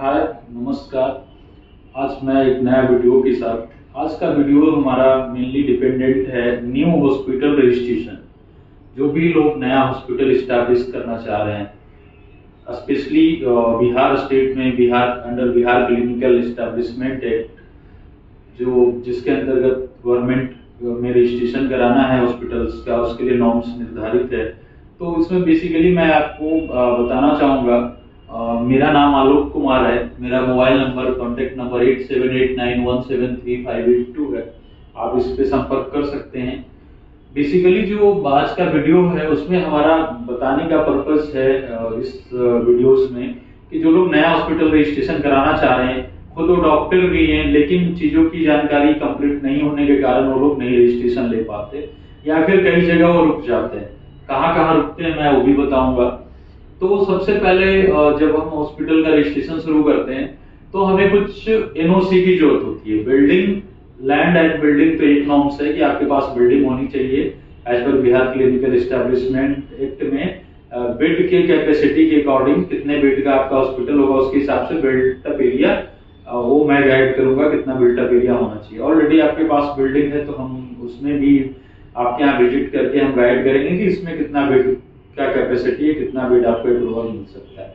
हाय, नमस्कार। आज मैं एक नया वीडियो के साथ। आज का वीडियो हमारा मेनली डिपेंडेंट है न्यू हॉस्पिटल रजिस्ट्रेशन। जो भी लोग नया हॉस्पिटल इस्टेब्लिश करना चाह रहे हैं, स्पेशली बिहार स्टेट में, Bihar under Bihar clinical establishment act, जो जिसके अंतर्गत गवर्नमेंट में रजिस्ट्रेशन कराना है हॉस्पिटल्स का, उसके लिए नॉर्म्स निर्धारित है। तो इसमें बेसिकली मैं आपको बताना चाहूँगा। मेरा नाम आलोक कुमार है। मेरा मोबाइल नंबर, कॉन्टैक्ट नंबर 8789173582 है। आप इस पे संपर्क कर सकते हैं। बेसिकली जो आज का वीडियो है उसमें हमारा बताने का पर्पस है इस वीडियोस में कि जो लोग नया हॉस्पिटल रजिस्ट्रेशन कराना चाह रहे हैं, खुद वो डॉक्टर भी हैं लेकिन चीजों की जानकारी कंप्लीट नहीं होने के कारण वो लोग नहीं रजिस्ट्रेशन ले पाते, या फिर कई जगह वो रुक जाते हैं। कहाँ कहाँ रुकते हैं मैं वो भी बताऊंगा। तो सबसे पहले जब हम हॉस्पिटल का रजिस्ट्रेशन शुरू करते हैं तो हमें कुछ एनओसी की जरूरत होती है। बिल्डिंग, लैंड एंड बिल्डिंग पे एक नॉर्म्स है कि आपके पास बिल्डिंग होनी चाहिए। As per Bihar clinical establishment act में बेड के कैपेसिटी के अकॉर्डिंग कितने बेड का आपका हॉस्पिटल होगा, उसके हिसाब से बिल्टअप एरिया वो मैं गाइड करूंगा कितना बिल्टअप एरिया होना चाहिए। ऑलरेडी आपके पास बिल्डिंग है तो हम उसमें भी आपके यहाँ विजिट करके हम गाइड करेंगे कि इसमें कितना बेड क्या कैपेसिटी है, कितना बेड आपको अप्रूवल मिल सकता है।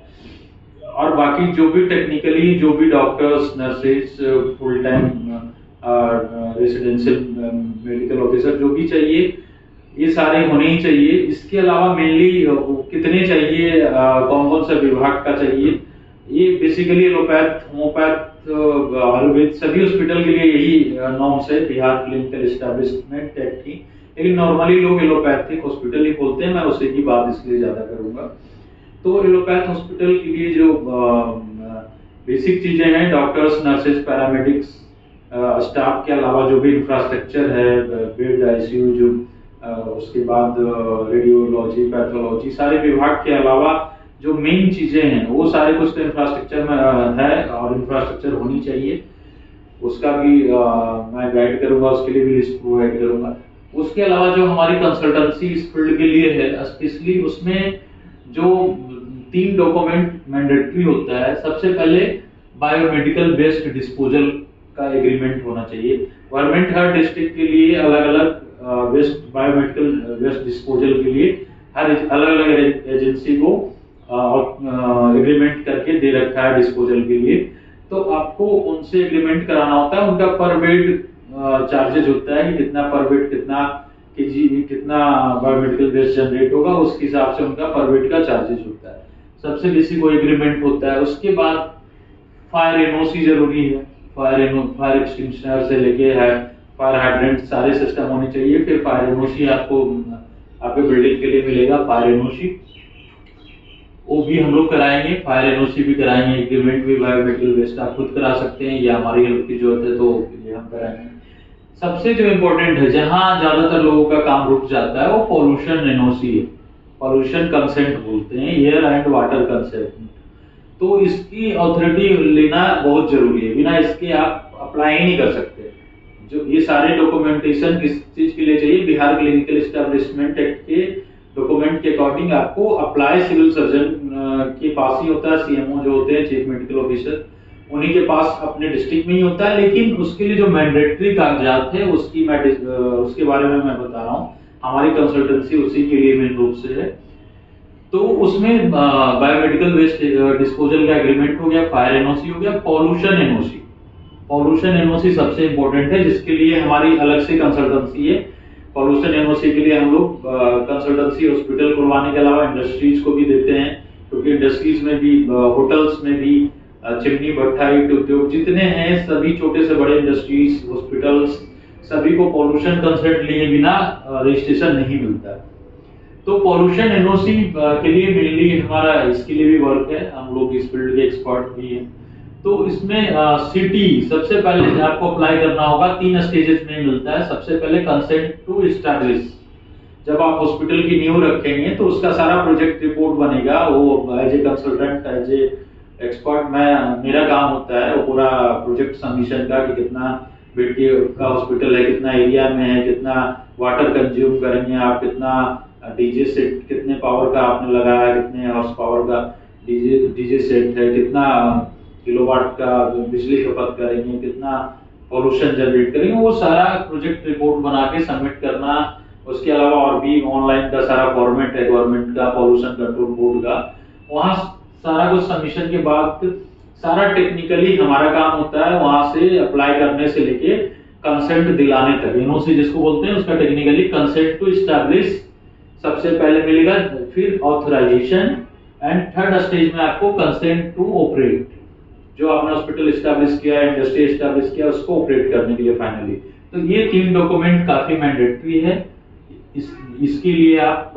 और बाकी जो भी टेक्निकली जो भी doctors, nurses, full time residential medical officer जो भी चाहिए, ये सारे होने ही चाहिए। इसके अलावा मेनली कितने चाहिए, कौन कौन सा विभाग का चाहिए, ये बेसिकली एलोपैथ, होम्योपैथ, आयुर्वेद सभी हॉस्पिटल के लिए यही नॉर्म्स है बिहार क्लिनिकल एस्टेब्लिशमेंट एक्ट की। लेकिन नॉर्मली लोग एलोपैथिक हॉस्पिटल ही खोलते हैं, मैं उसी की बात इसलिए ज्यादा करूंगा। तो एलोपैथ हॉस्पिटल के लिए जो बेसिक चीजें हैं, डॉक्टर्स, नर्सेज, पैरामेडिक्स, स्टाफ के अलावा जो भी इंफ्रास्ट्रक्चर है, बेड, आईसीयू, जो उसके बाद रेडियोलॉजी, पैथोलॉजी, सारे विभाग के अलावा जो मेन चीजें हैं वो सारे कुछ तो इंफ्रास्ट्रक्चर में है और इंफ्रास्ट्रक्चर होनी चाहिए। उसका भी मैं गाइड करूंगा, उसके लिए भी लिस्ट प्रोवाइड करूंगा। उसके अलावा जो हमारी कंसल्टेंसी इस फील्ड के लिए है, स्पेशली उसमें जो 3 डॉक्यूमेंट मैंडेटरी होता है। सबसे पहले बायोमेडिकल वेस्ट डिस्पोजल का एग्रीमेंट होना चाहिए। गवर्नमेंट हर डिस्ट्रिक्ट के लिए अलग अलग वेस्ट, बायोमेडिकल वेस्ट डिस्पोजल के लिए हर अलग अलग एजेंसी को एग्रीमेंट करके दे रखा है डिस्पोजल के लिए। तो आपको उनसे एग्रीमेंट कराना होता है। उनका पर बेड चार्जेज होता है कि कितना पर बेड, कितना केजी, कितना बायोमेडिकल वेस्ट जनरेट होगा, उसके हिसाब से उनका पर बेड का चार्जेज होता है। सबसे बेसिक वो एग्रीमेंट होता है। उसके बाद फायर एनओसी जरूरी है। फायर एक्सटिंग्विशर से लेके है फायर हाइड्रेंट, सारे सिस्टम होने चाहिए। फिर फायर एनओसी आपको आपके बिल्डिंग के लिए मिलेगा, फायर एनओसी वो भी हम लोग कराएंगे। फायर एनओसी भी कराएंगे, एग्रीमेंट भी। बायोमेडिकल वेस्ट आप खुद करा सकते हैं या हमारी हेल्प की जरूरत है तो ये हम कराएंगे। सबसे जो इम्पोर्टेंट है, जहां ज्यादातर लोगों का काम रुक जाता है, वो पॉल्यूशन एनओसी है। पॉल्यूशन कंसेंट बोलते हैं, एयर एंड वाटर कंसेंट। तो इसकी अथॉरिटी लेना बहुत जरूरी है। बिना इसके आप अप्लाई नहीं कर सकते। जो ये सारे डॉक्यूमेंटेशन किस चीज के लिए चाहिए, बिहार क्लिनिकल एस्टेब्लिशमेंट एक्ट के डॉक्यूमेंट के अकॉर्डिंग आपको अप्लाई सिविल सर्जन के पास ही होता है। सीएमओ जो होते हैं, चीफ मेडिकल ऑफिसर, उन्हीं के पास अपने डिस्ट्रिक्ट में ही होता है। लेकिन उसके लिए जो मैंडेटरी कागजात है उसके बारे में मैं बता रहा हूँ। हमारी कंसल्टेंसी उसी के लिए मेन रूप से है। तो उसमें बायोमेडिकल वेस्ट डिस्पोजल का एग्रीमेंट हो गया, फायर एनओसी हो गया, पॉल्यूशन एनओसी। पॉल्यूशन एनओसी सबसे इंपॉर्टेंट है, जिसके लिए हमारी अलग से कंसल्टेंसी है। पॉल्यूशन एनओसी के लिए हम लोग कंसल्टेंसी हॉस्पिटल खुलवाने के अलावा इंडस्ट्रीज को भी देते हैं, क्योंकि इंडस्ट्रीज में भी, होटल्स में भी, चिमनी भट्ठा, ईट उद्योग जितने हैं, सभी छोटे से बड़े इंडस्ट्रीज, हॉस्पिटल्स, सभी को पॉल्यूशन कंसेंट लिए बिना रजिस्ट्रेशन नहीं मिलता है। तो पॉल्यूशन एनओसी के लिए मेनली हमारा इसके लिए भी वर्क है। हम लोग इस फील्ड के एक्सपर्ट भी हैं। तो इसमें सिटी सबसे पहले आपको अप्लाई करना होगा। 3 स्टेजेस में मिलता है। सबसे पहले कंसेंट टू एस्टैब्लिश। जब आप हॉस्पिटल की नींव रखेंगे तो उसका सारा प्रोजेक्ट रिपोर्ट बनेगा। वो as a consultant, as a expert, मेरा काम होता है वो पूरा प्रोजेक्ट सबमिशन का, कि कितना बेड का हॉस्पिटल है, कितना एरिया में है, कितना वाटर कंज्यूम करेंगे आप, कितना डीजे सेट, कितने पावर का आपने लगाया, कितने हॉर्स पावर का डीजे सेट है, कितना किलोवाट का बिजली खपत करेंगे, कितना पॉल्यूशन जनरेट करेंगे, वो सारा प्रोजेक्ट रिपोर्ट बना के सबमिट करना। उसके अलावा और भी ऑनलाइन का सारा फॉर्मेट है गवर्नमेंट का, पॉल्यूशन कंट्रोल बोर्ड का, वहाँ सारा कुछ सबमिशन के बाद सारा टेक्निकली हमारा काम होता है, वहां से अप्लाई करने से लेके कंसेंट दिलाने तक, एनओसी जिसको बोलते हैं, उसका टेक्निकली कंसेंट टू एस्टैब्लिश सबसे पहले मिलेगा, फिर ऑथराइजेशन, एंड थर्ड स्टेज में आपको कंसेंट टू ऑपरेट, जो आपने हॉस्पिटल एस्टैब्लिश किया, इंडस्ट्री एस्टैब्लिश किया, उसको ऑपरेट करने के लिए फाइनली। तो ये 3 डॉक्यूमेंट काफी मैंडेटरी है। इसके लिए आप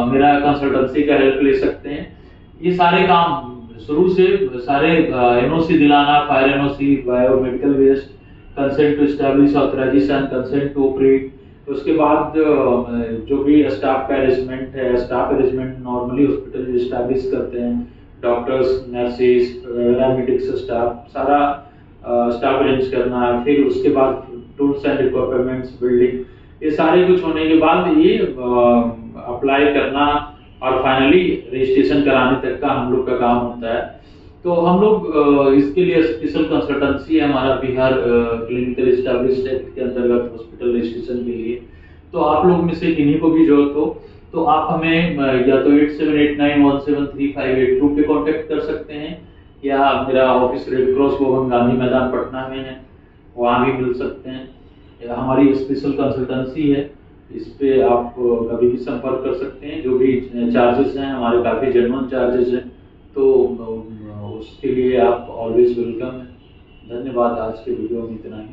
मेरा कंसल्टेंसी का हेल्प ले सकते हैं। ये सारे काम शुरू से सारे एनओसी दिलाना, fire NOC, biomedical waste, consent to establish, authorisation, consent to operate, उसके बाद जो भी स्टाफ का अरेंजमेंट है, staff arrangement normally hospital establish करते हैं, डॉक्टर्स, नर्सेस, पैरामेडिक्स स्टाफ, सारा स्टाफ अरेंज करना, फिर उसके बाद टूल्स एंड इक्विपमेंट्स, बिल्डिंग, ये सारे कुछ होने के बाद ये अप्लाई करना और फाइनली रजिस्ट्रेशन कराने तक का हम लोग का काम होता है। तो हम लोग इसके लिए स्पेशल कंसल्टेंसी है हमारा बिहार क्लिनिकल एस्टैब्लिश्ड एक्ट के अंतर्गत हॉस्पिटल रजिस्ट्रेशन के लिए। तो आप लोग में से किन्हीं को भी जरूरत हो तो आप हमें या तो 8789173582 पे कांटेक्ट कर सकते हैं, या मेरा ऑफिस रेड क्रॉस भवन गांधी मैदान पटना में है, वहाँ भी मिल सकते हैं। हमारी स्पेशल कंसल्टेंसी है, इस पे आप कभी भी संपर्क कर सकते हैं। जो भी चार्जेस हैं हमारे काफ़ी जेन्युइन चार्जेस हैं, तो उसके लिए आप ऑलवेज वेलकम है। धन्यवाद। आज के वीडियो में इतना ही।